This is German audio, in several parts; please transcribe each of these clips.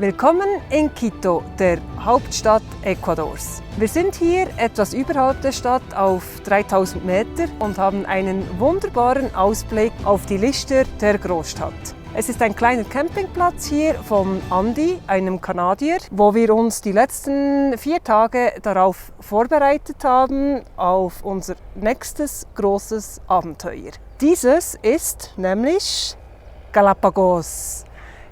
Willkommen in Quito, der Hauptstadt Ecuadors. Wir sind hier etwas überhalb der Stadt auf 3000 Meter und haben einen wunderbaren Ausblick auf die Lichter der Großstadt. Es ist ein kleiner Campingplatz hier von Andy, einem Kanadier, wo wir uns die letzten 4 Tage darauf vorbereitet haben, auf unser nächstes großes Abenteuer. Dieses ist nämlich Galapagos.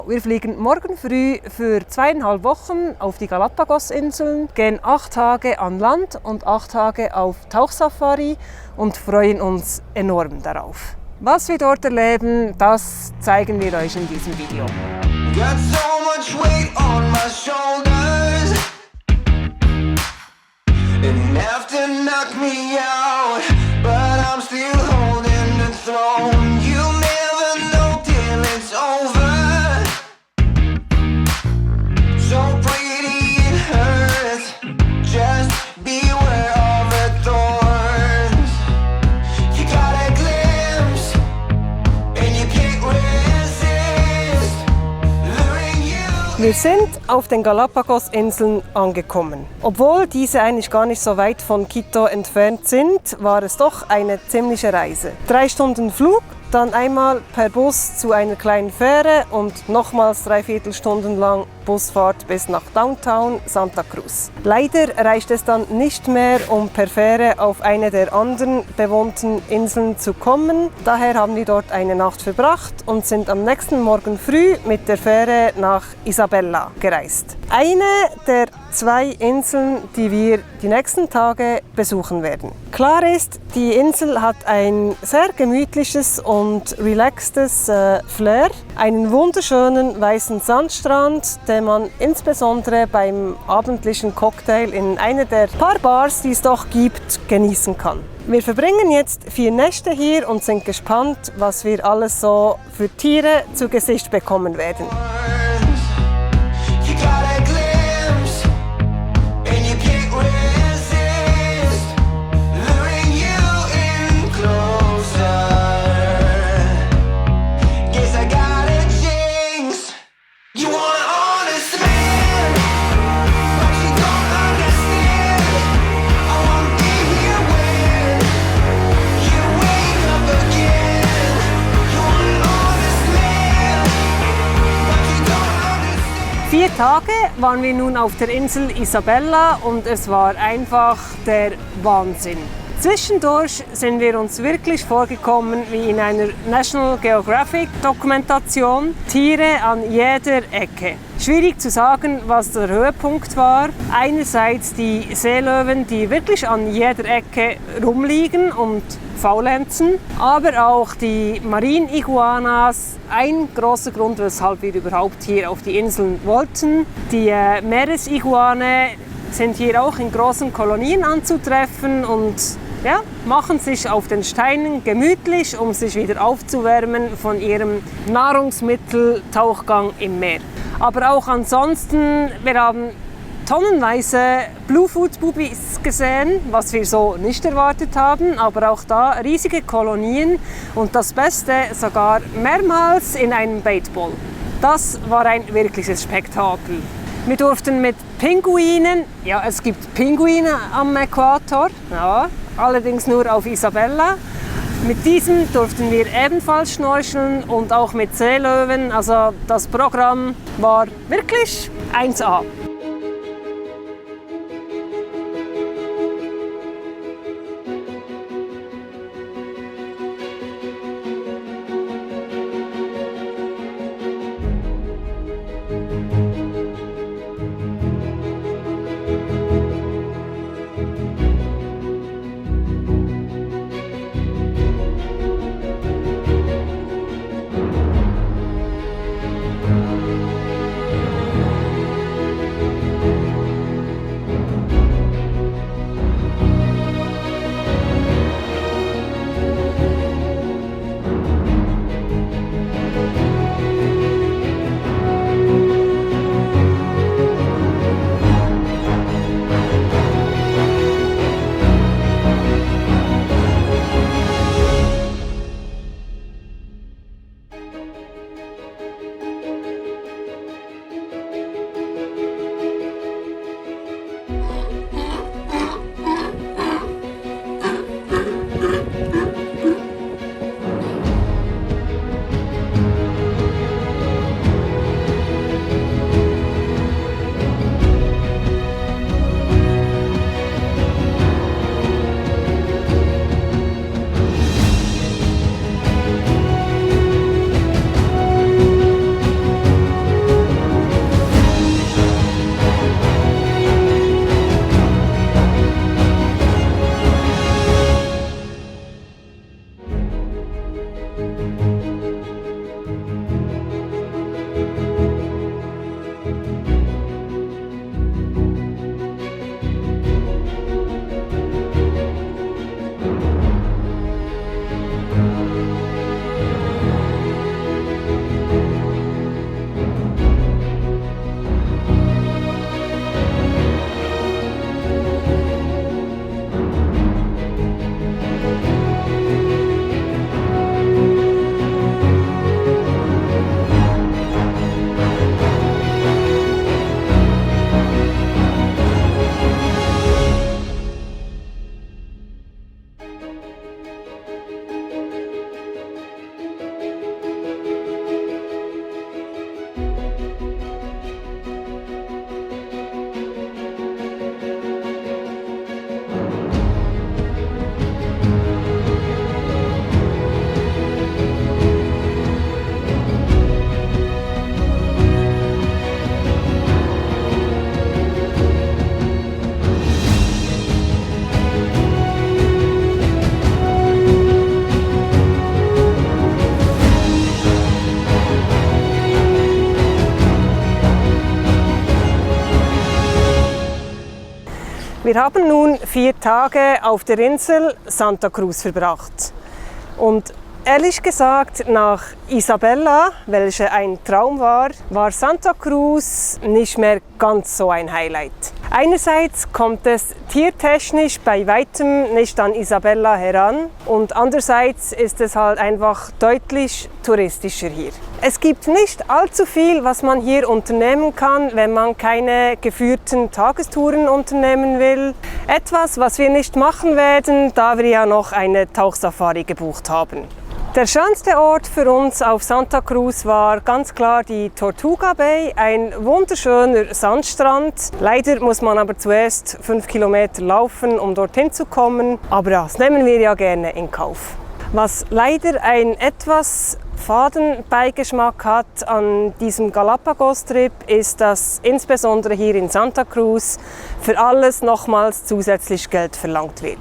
Wir fliegen morgen früh für 2,5 Wochen auf die Galapagos-Inseln, gehen 8 Tage an Land und 8 Tage auf Tauchsafari und freuen uns enorm darauf. Was wir dort erleben, das zeigen wir euch in diesem Video. Got so much weight on my shoulders. It have to knock me out, but I'm still holding the throne. You never know till it's over. So pretty it hurts. Just beware of the thorns. You got a glimpse and you can't resist. Luring you. Wir sind auf den Galapagos-Inseln angekommen. Obwohl diese eigentlich gar nicht so weit von Quito entfernt sind, war es doch eine ziemliche Reise. 3 Stunden Flug, dann einmal per Bus zu einer kleinen Fähre und nochmals 3/4 Stunden lang Busfahrt bis nach Downtown Santa Cruz. Leider reicht es dann nicht mehr, um per Fähre auf eine der anderen bewohnten Inseln zu kommen. Daher haben wir dort eine Nacht verbracht und sind am nächsten Morgen früh mit der Fähre nach Isabela gereist. Eine der 2 Inseln, die wir die nächsten Tage besuchen werden. Klar ist, die Insel hat ein sehr gemütliches und relaxtes Flair, einen wunderschönen weißen Sandstrand, den man insbesondere beim abendlichen Cocktail in einer der paar Bars, die es doch gibt, genießen kann. Wir verbringen jetzt 4 Nächte hier und sind gespannt, was wir alles so für Tiere zu Gesicht bekommen werden. Tage waren wir nun auf der Insel Isabela und es war einfach der Wahnsinn. Zwischendurch sind wir uns wirklich vorgekommen wie in einer National Geographic Dokumentation. Tiere an jeder Ecke. Schwierig zu sagen, was der Höhepunkt war. Einerseits die Seelöwen, die wirklich an jeder Ecke rumliegen und faulenzen, aber auch die Mariniguanas, ein großer Grund, weshalb wir überhaupt hier auf die Inseln wollten. Die Meeresiguane sind hier auch in großen Kolonien anzutreffen und ja, machen sich auf den Steinen gemütlich, um sich wieder aufzuwärmen von ihrem Nahrungsmitteltauchgang im Meer. Aber auch ansonsten, wir haben tonnenweise Bluefoot-Bubis gesehen, was wir so nicht erwartet haben, aber auch da riesige Kolonien und das Beste, sogar mehrmals in einem Baitball. Das war ein wirkliches Spektakel. Wir durften mit Pinguinen, ja, es gibt Pinguine am Äquator, ja, allerdings nur auf Isabela. Mit diesen durften wir ebenfalls schnorcheln und auch mit Seelöwen, also das Programm war wirklich 1A. Wir haben nun 4 Tage auf der Insel Santa Cruz verbracht. Und ehrlich gesagt, nach Isabella, welche ein Traum war, war Santa Cruz nicht mehr ganz so ein Highlight. Einerseits kommt es tiertechnisch bei weitem nicht an Isabella heran und andererseits ist es halt einfach deutlich touristischer hier. Es gibt nicht allzu viel, was man hier unternehmen kann, wenn man keine geführten Tagestouren unternehmen will. Etwas, was wir nicht machen werden, da wir ja noch eine Tauchsafari gebucht haben. Der schönste Ort für uns auf Santa Cruz war ganz klar die Tortuga Bay, ein wunderschöner Sandstrand. Leider muss man aber zuerst 5 Kilometer laufen, um dorthin zu kommen, aber das nehmen wir ja gerne in Kauf. Was leider ein etwas faden Beigeschmack hat an diesem Galapagos-Trip, ist, dass insbesondere hier in Santa Cruz für alles nochmals zusätzlich Geld verlangt wird.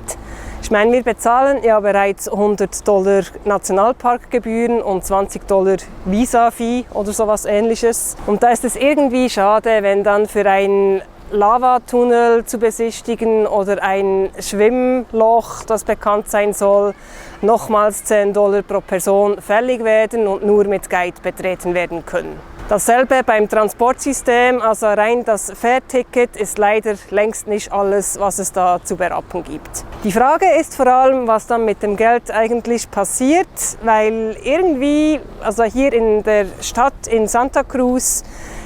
Ich meine, wir bezahlen ja bereits $100 Nationalparkgebühren und $20 Visa-Fee oder sowas Ähnliches. Und da ist es irgendwie schade, wenn dann für einen Lavatunnel zu besichtigen oder ein Schwimmloch, das bekannt sein soll, nochmals $10 pro Person fällig werden und nur mit Guide betreten werden können. Dasselbe beim Transportsystem, also rein das Fährticket ist leider längst nicht alles, was es da zu berappen gibt. Die Frage ist vor allem, was dann mit dem Geld eigentlich passiert, weil irgendwie, also hier in der Stadt in Santa Cruz,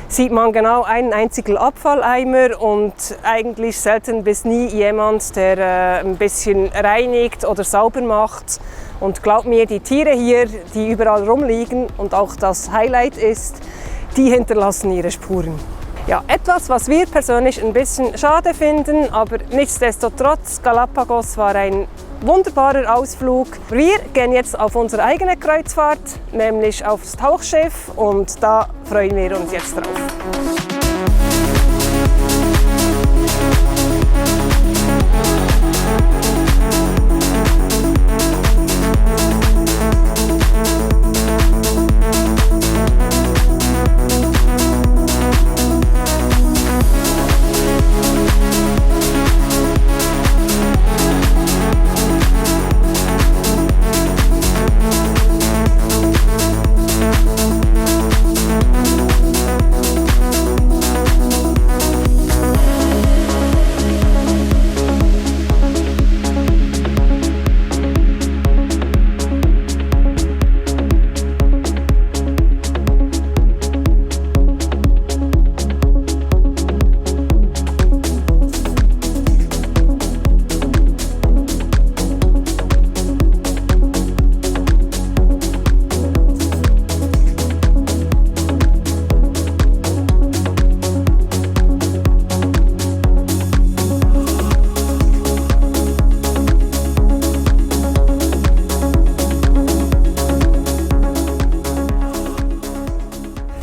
sieht man genau einen einzigen Abfalleimer und eigentlich selten bis nie jemand, der ein bisschen reinigt oder sauber macht. Und glaub mir, die Tiere hier, die überall rumliegen und auch das Highlight ist, die hinterlassen ihre Spuren. Ja, etwas, was wir persönlich ein bisschen schade finden, aber nichtsdestotrotz, Galapagos war ein wunderbarer Ausflug. Wir gehen jetzt auf unsere eigene Kreuzfahrt, nämlich aufs Tauchschiff, und da freuen wir uns jetzt drauf.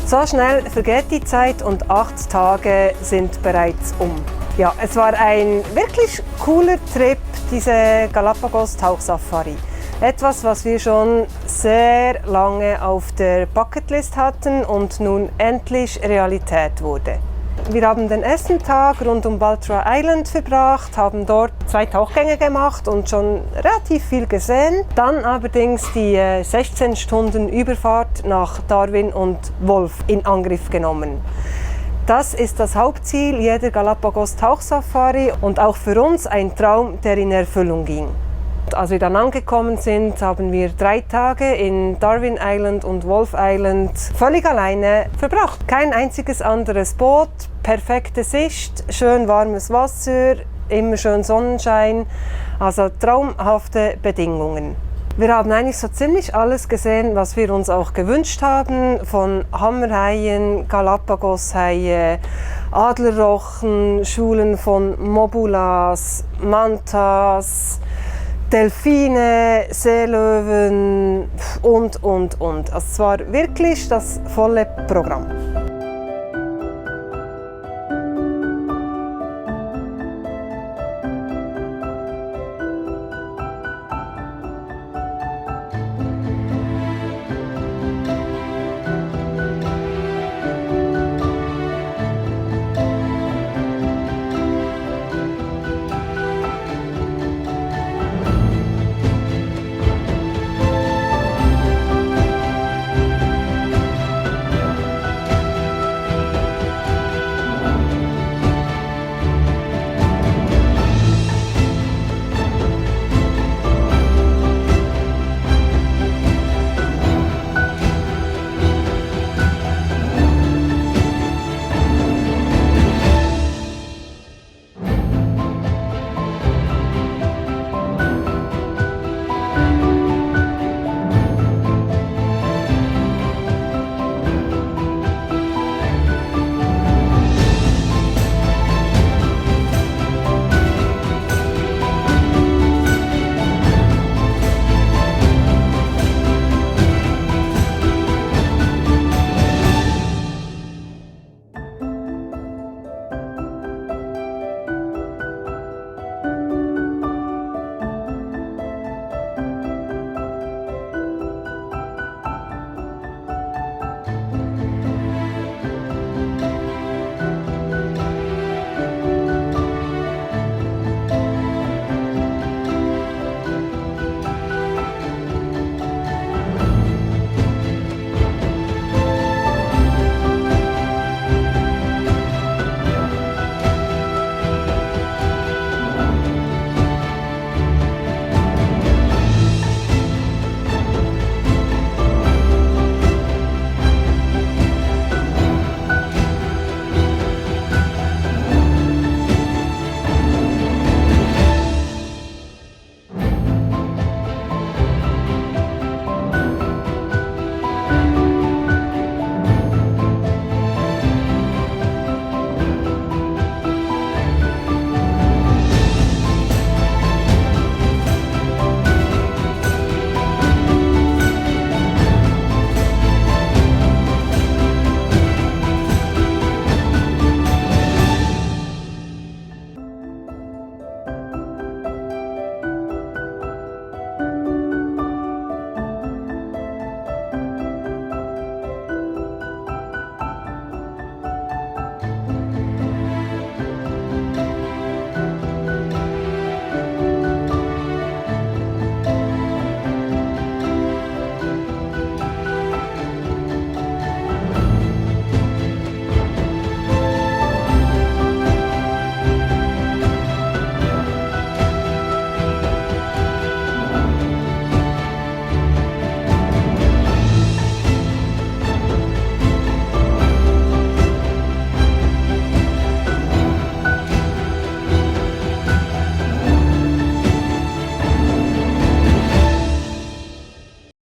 So schnell vergeht die Zeit und 8 Tage sind bereits um. Ja, es war ein wirklich cooler Trip, diese Galapagos-Tauchsafari. Etwas, was wir schon sehr lange auf der Bucketlist hatten und nun endlich Realität wurde. Wir haben den ersten Tag rund um Baltra Island verbracht, haben dort 2 Tauchgänge gemacht und schon relativ viel gesehen. Dann allerdings die 16 Stunden Überfahrt nach Darwin und Wolf in Angriff genommen. Das ist das Hauptziel jeder Galapagos-Tauchsafari und auch für uns ein Traum, der in Erfüllung ging. Als wir dann angekommen sind, haben wir 3 Tage in Darwin Island und Wolf Island völlig alleine verbracht. Kein einziges anderes Boot, perfekte Sicht, schön warmes Wasser, immer schön Sonnenschein, also traumhafte Bedingungen. Wir haben eigentlich so ziemlich alles gesehen, was wir uns auch gewünscht haben, von Hammerhaien, Galapagoshaie, Adlerrochen, Schulen von Mobulas, Mantas, Delfine, Seelöwen und. Also es war wirklich das volle Programm.